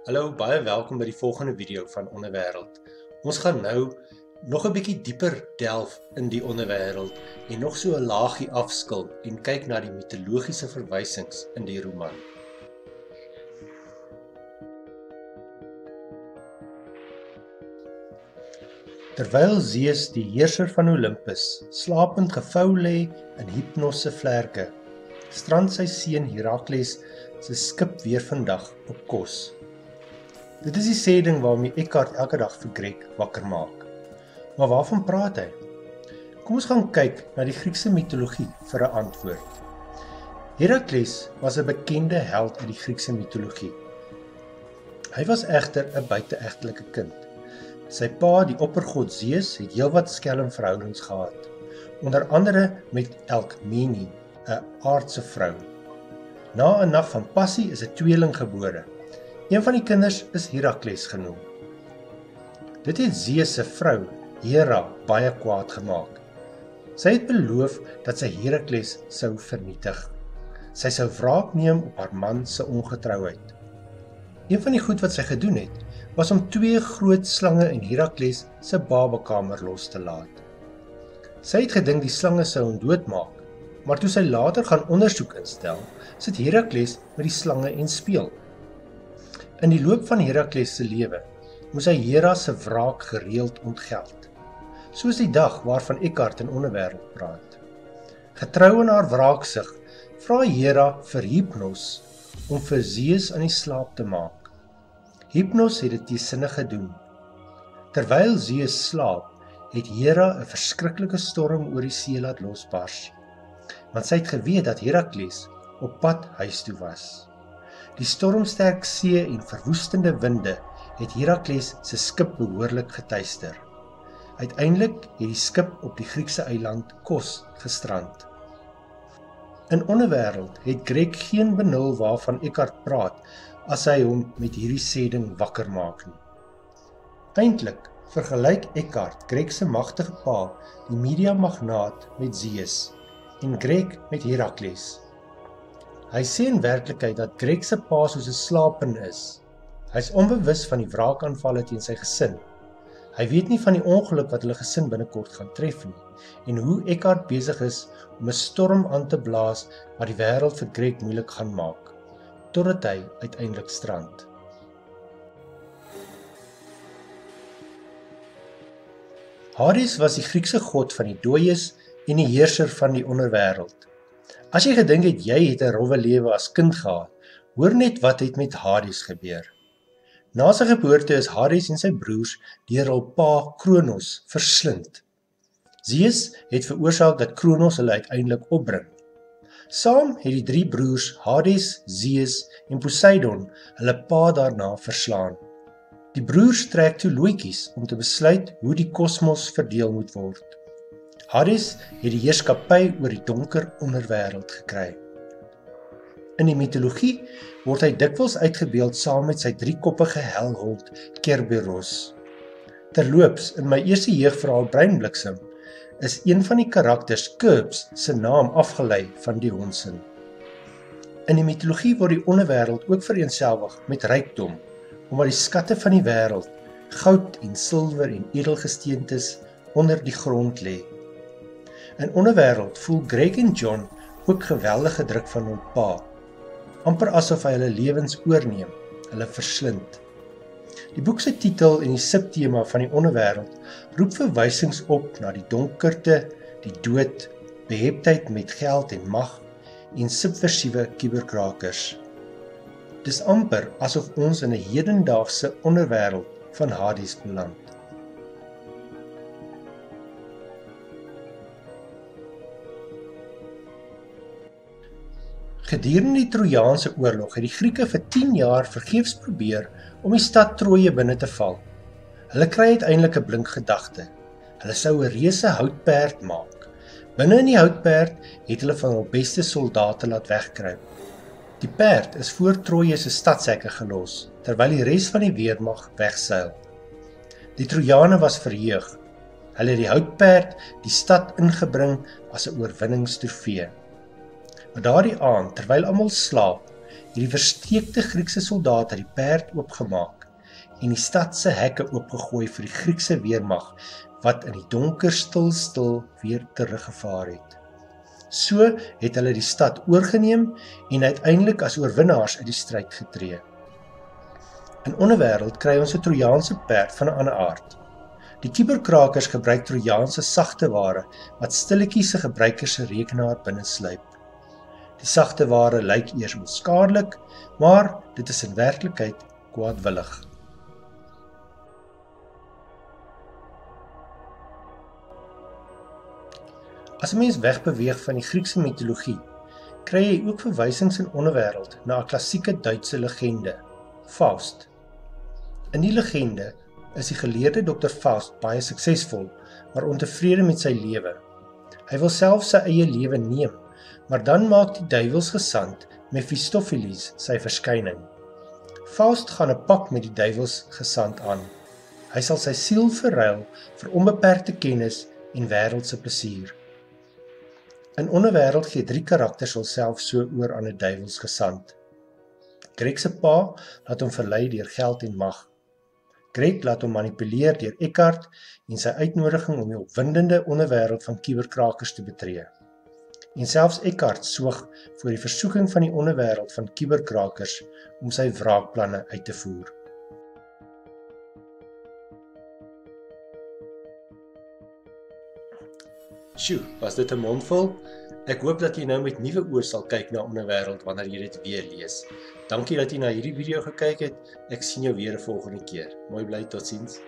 Hallo, baie welkom by die volgende video van Onderwêreld. Ons gaan nou nog 'n bietjie dieper delf in die onderwêreld en nog so 'n laagie afskil en kyk na die mitologiese verwysings in die roman. Terwyl Zeus, die heerser van Olympus, slapend gevou lê in Hypnos se vlerke, strand sy seun Herakles se skip weer vandag op Kos. Dit is die sêding waarmee Eckhart elke dag vir Greg wakker maak. Maar waarvan praat hy? Kom ons gaan kyk na die Griekse mitologie vir 'n antwoord. Herakles was 'n bekende held uit die Griekse mitologie. Hy was egter 'n buiteegtelike kind. Sy pa, die oppergod Zeus, het heelwat skelmverhoudings gehad, onder andere met Alkmene, 'n aardse vrou. Na 'n nag van passie is 'n tweeling gebore. Een van die kinders is Herakles genoem. Dit het Zeus se vrou, Hera, baie kwaad gemaak. Sy het beloof dat sy Herakles sou vernietig. Sy sou wraak neem op haar man se ongetrouheid. Een van die goed wat sy gedoen het, was om 2 groot slange in Herakles se babakamer los te laat. Sy het gedink die slange sou hom doodmaak, maar toe sy later gaan ondersoek instel, sit Herakles met die slange en speel. In die loop van Herakles se lewe moes hy Hera se wraak gereeld ontgeld, soos die dag waarvan Eckhart in Onderwêreld praat. Getrou aan haar wraaksig, vra Hera vir Hypnos om vir Zeus aan die slaap te maak. Hypnos het dit teesinnig gedoen. Terwyl Zeus slaap, het Hera 'n verskriklike storm oor die see laat losbars, want sy het geweet dat Herakles op pad huis toe was. Die stormsterk see en verwoestende winde het Herakles se skip behoorlik getuister. Uiteindelik het die skip op die Griekse eiland Kos gestrand. In Onderwêreld het Greg geen benul waarvan Eckhart praat as hy hom met hierdie sêding wakker maak nie. Eintlik vergelyk Eckhart Greg se magtige pa, die mediamagnaat, met Zeus en Greg met Herakles. Hy sê in werklikheid dat Greg se pa soos 'n slapen is. Hy is onbewus van die wraakaanvalle teen sy gesin. Hy weet nie van die ongeluk wat hulle gesin binnekort gaan tref nie, en hoe Eckhart besig is om 'n storm aan te blaas wat die wêreld vir Greg moeilik gaan maak, totdat hy uiteindelik strand. Hades was die Griekse god van die dooies en die heerser van die onderwêreld. As jy gedink het jy het 'n rowwe lewe as kind gehad, hoor net wat het met Hades gebeur. Na sy geboorte is Hades en sy broers deur hul pa Kronos verslind. Zeus het veroorsaak dat Kronos hulle uiteindelik opbring. Saam het die 3 broers Hades, Zeus en Poseidon hulle pa daarna verslaan. Die broers trek toe loetjies om te besluit hoe die kosmos verdeel moet word. Hades het die heerskappy oor die donker onderwêreld gekry. In die mitologie word hy dikwels uitgebeeld saam met sy 3-koppige helhond Kerberos. Terloops, in my eerste jeugverhaal Breinbliksem is een van die karakters Kerberos se naam afgelei van die hondsin. In die mitologie word die onderwêreld ook vereenselwig met rykdom, omdat die skatte van die wêreld, goud en silwer en edelgesteentes onder die grond lê. In Onderwêreld voel Greg en John ook geweldige druk van hul pa, amper asof hy hulle lewens oorneem, hulle verslind. Die boek se titel en die subtema van die Onderwêreld roep verwysings op na die donkerte, die dood, beheptheid met geld en mag en subversiewe kuberkrakers. Dis amper asof ons in 'n hedendaagse onderwêreld van Hades beland. Gedurende die Trojaanse oorlog het die Grieke vir 10 jaar vergeefs probeer om die stad Troje binne te val. Hulle kry uiteindelik 'n blink gedagte. Hulle sou 'n reuse houtperd maak. Binne in die houtperd het hulle van hul beste soldate laat wegkruip. Die perd is voor Troje se stadshekke gelos, terwyl die res van die weermag wegseil. Die Trojane was verheug. Hulle het die houtperd die stad ingebring as 'n oorwinningstrofee. Maar daardie aand, terwyl almal slaap, het die versteekte Griekse soldate die perd oopgemaak en die stad se hekke oopgegooi vir die Griekse weermag wat in die donker stil weer teruggevaar het. So het hulle die stad oorgeneem en uiteindelik as oorwinnaars uit die stryd getree. In onderwêreld kry ons 'n Trojaanse perd van 'n ander aard. Die kuberkrakers gebruik Trojaanse sagte ware wat stilletjies se gebruikers se rekenaar binnensluip. Die sagte ware lyk eers onskadelik, maar dit is in werklikheid kwaadwillig. As 'n mens wegbeweeg van die Griekse mitologie, kry jy ook verwysings in onderwêreld na 'n klassieke Duitse legende, Faust. In die legende is die geleerde Dr. Faust baie suksesvol, maar ontevrede met sy lewe. Hy wil self sy eie lewe neem, maar dan maak die duiwelsgesant Mephistopheles sy verskyning. Faust gaan 'n pak met die duiwelsgesant aan. Hy sal sy siel verruil vir onbeperkte kennis en wêreldse plesier. In onderwêreld gee 3 karakters hulself so oor aan 'n duiwelsgesant. Greg se pa laat hom verlei deur geld en mag. Greg laat hom manipuleer deur Eckhart en sy uitnodiging om die opwindende onderwêreld van kuberkrakers te betree. En selfs Eckhart soog voor die versoeking van die onderwêreld van kuberkrakers om sy wraakplanne uit te voer. Sjoe, was dit 'n mondvol? Ek hoop dat jy nou met nuwe oë sal kyk na onderwêreld wanneer jy dit weer lees. Dankie dat jy na hierdie video gekyk het. Ek sien jou weer 'n volgende keer. Mooi bly, totsiens.